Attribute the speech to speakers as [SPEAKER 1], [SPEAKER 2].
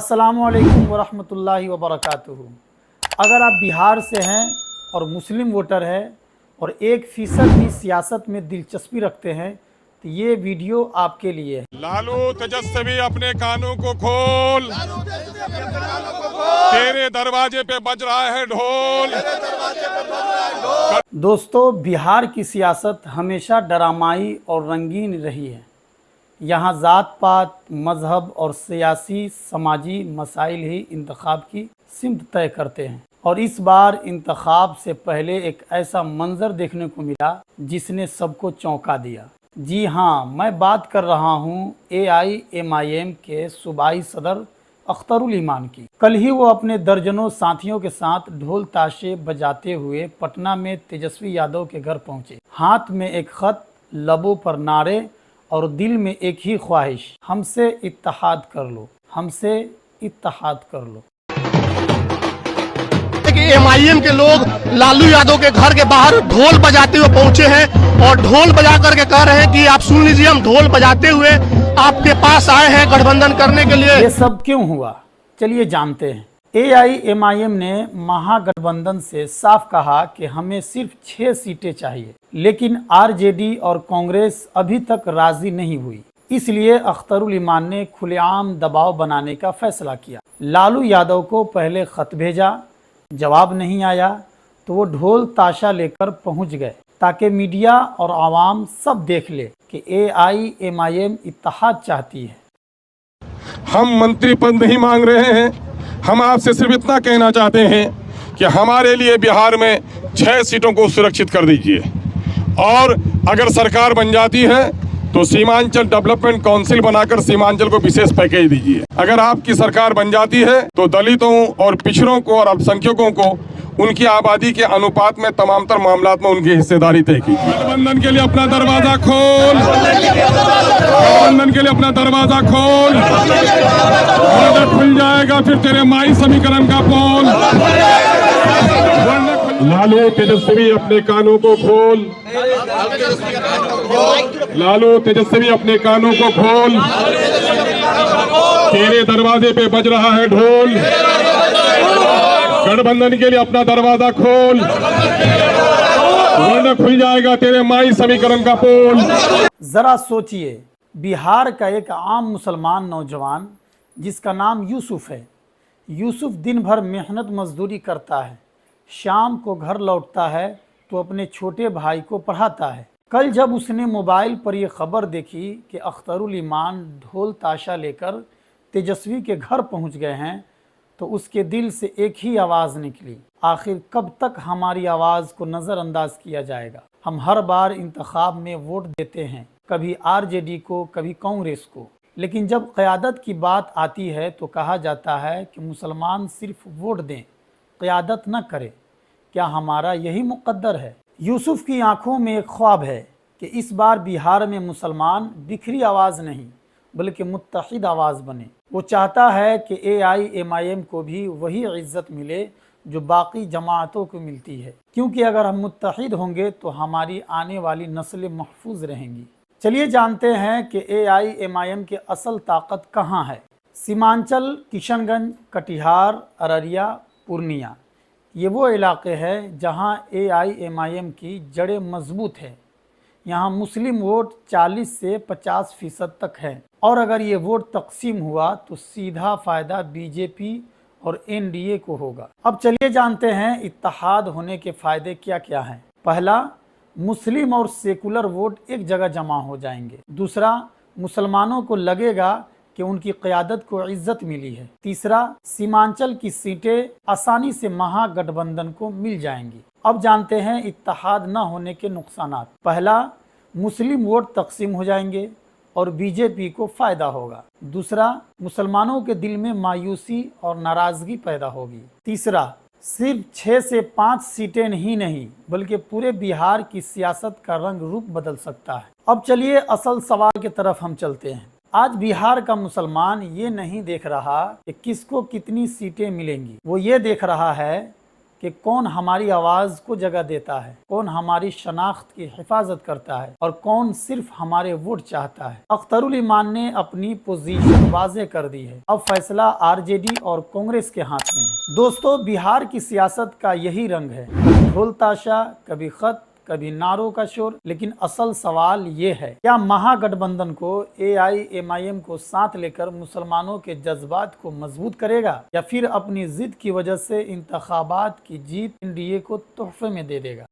[SPEAKER 1] अस्सलामुअलैकुम वरहमतुल्लाहि वबरकातुहू। अगर आप बिहार से हैं और मुस्लिम वोटर हैं और 1% भी सियासत में दिलचस्पी रखते हैं तो ये वीडियो आपके लिए है।
[SPEAKER 2] लालू तेजस्वी अपने कानों को खोल, तेरे दरवाजे पे बज रहा है ढोल।
[SPEAKER 1] दोस्तों, बिहार की सियासत हमेशा ड्रामाई और रंगीन रही है। यहाँ ज़ात पात, मज़हब और सियासी समाजी मसाइल ही इंतखाब की सिमत तय करते हैं। और इस बार इंतखाब से पहले एक ऐसा मंजर देखने को मिला जिसने सबको चौंका दिया। जी हाँ, मैं बात कर रहा हूँ AIMIM के सूबाई सदर अख्तरुल ईमान की। कल ही वो अपने दर्जनों साथियों के साथ ढोल ताशे बजाते हुए पटना में तेजस्वी यादव के घर पहुंचे। हाथ में एक खत, लबों पर नारे और दिल में एक ही ख्वाहिश, हमसे इत्तेहाद कर लो, हमसे इत्तेहाद कर लो।
[SPEAKER 3] MIM के लोग लालू यादव के घर के बाहर ढोल बजाते हुए पहुंचे हैं और ढोल बजा करके कह रहे हैं कि आप सुन लीजिए, हम ढोल बजाते हुए आपके पास आए हैं गठबंधन करने के लिए।
[SPEAKER 1] ये सब क्यों हुआ, चलिए जानते हैं। AIMIM ने महागठबंधन से साफ कहा कि हमें सिर्फ 6 सीटें चाहिए, लेकिन RJD और कांग्रेस अभी तक राजी नहीं हुई। इसलिए अख्तरुल ईमान ने खुलेआम दबाव बनाने का फैसला किया। लालू यादव को पहले खत भेजा, जवाब नहीं आया तो वो ढोल ताशा लेकर पहुंच गए ताकि मीडिया और आवाम सब देख ले कि AIMIM इत्तेहाद चाहती है।
[SPEAKER 2] हम मंत्री पद नहीं मांग रहे हैं, हम आपसे सिर्फ इतना कहना चाहते हैं कि हमारे लिए बिहार में 6 सीटों को सुरक्षित कर दीजिए। और अगर सरकार बन जाती है तो सीमांचल डेवलपमेंट काउंसिल बनाकर सीमांचल को विशेष पैकेज दीजिए। अगर आपकी सरकार बन जाती है तो दलितों और पिछड़ों को और अल्पसंख्यकों को उनकी आबादी के अनुपात में तमाम तर मामलात में उनकी हिस्सेदारी तय की। गठबंधन के लिए अपना दरवाजा खोल, गठबंधन के लिए अपना दरवाजा खोल, वरना खुल जाएगा फिर तेरे माई समीकरण का पोल। लालू तेजस्वी अपने कानों को खोल, लालू तेजस्वी अपने कानों को खोल, तेरे दरवाजे पे बज रहा है ढोल। गठबंधन के लिए अपना दरवाजा खोल, वरना खुल जाएगा तेरे माई समीकरण का पोल।
[SPEAKER 1] जरा सोचिए, बिहार का एक आम मुसलमान नौजवान जिसका नाम यूसुफ है। यूसुफ दिन भर मेहनत मजदूरी करता है, शाम को घर लौटता है तो अपने छोटे भाई को पढ़ाता है। कल जब उसने मोबाइल पर यह खबर देखी कि अख्तरुल ईमान ढोल ताशा लेकर तेजस्वी के घर पहुंच गए हैं तो उसके दिल से एक ही आवाज़ निकली, आखिर कब तक हमारी आवाज़ को नज़रअंदाज किया जाएगा। हम हर बार इंतखाब में वोट देते हैं, कभी RJD को, कभी कांग्रेस को, लेकिन जब क़यादत की बात आती है तो कहा जाता है कि मुसलमान सिर्फ वोट दें, क़यादत न करें। क्या हमारा यही मुक़द्दर है? यूसुफ की आंखों में एक ख्वाब है कि इस बार बिहार में मुसलमान बिखरी आवाज़ नहीं बल्कि मुत्तहिद आवाज़ बने। वो चाहता है कि AIMIM को भी वही इज़्ज़त मिले जो बाकी जमातों को मिलती है, क्योंकि अगर हम मुत्तहिद होंगे तो हमारी आने वाली नस्लें महफूज रहेंगी। चलिए जानते हैं कि AIMIM की असल ताकत कहाँ है। सीमांचल, किशनगंज, कटिहार, अररिया, पूर्णिया, ये वो इलाके हैं जहाँ AIMIM की जड़ें मजबूत हैं। यहाँ मुस्लिम वोट 40 से 50% तक है और अगर ये वोट तकसीम हुआ तो सीधा फ़ायदा BJP और NDA को होगा। अब चलिए जानते हैं इत्तेहाद होने के फ़ायदे क्या क्या हैं। पहला, मुस्लिम और सेकुलर वोट एक जगह जमा हो जाएंगे। दूसरा, मुसलमानों को लगेगा कि उनकी क़यादत को इज्जत मिली है। तीसरा, सीमांचल की सीटें आसानी से महागठबंधन को मिल जाएंगी। अब जानते हैं इत्तेहाद न होने के नुकसानात। पहला, मुस्लिम वोट तकसीम हो जाएंगे और BJP को फ़ायदा होगा। दूसरा, मुसलमानों के दिल में मायूसी और नाराज़गी पैदा होगी। तीसरा, सिर्फ 6 से 5 सीटें ही नहीं बल्कि पूरे बिहार की सियासत का रंग रूप बदल सकता है। अब चलिए असल सवाल की तरफ हम चलते हैं। आज बिहार का मुसलमान ये नहीं देख रहा कि किसको कितनी सीटें मिलेंगी, वो ये देख रहा है कि कौन हमारी आवाज़ को जगह देता है, कौन हमारी शनाख्त की हिफाजत करता है और कौन सिर्फ हमारे वोट चाहता है। अख्तरुल ईमान ने अपनी पोजीशन वाज़े कर दी है। अब फैसला आरजेडी और कांग्रेस के हाथ में है। दोस्तों, बिहार की सियासत का यही रंग है, ढोल ताशा, कभी खत, कभी नारों का शोर। लेकिन असल सवाल ये है, क्या महागठबंधन को AIMIM को साथ लेकर मुसलमानों के जज्बात को मजबूत करेगा या फिर अपनी जिद की वजह से इंतखाबात की जीत NDA को तोहफे में दे देगा।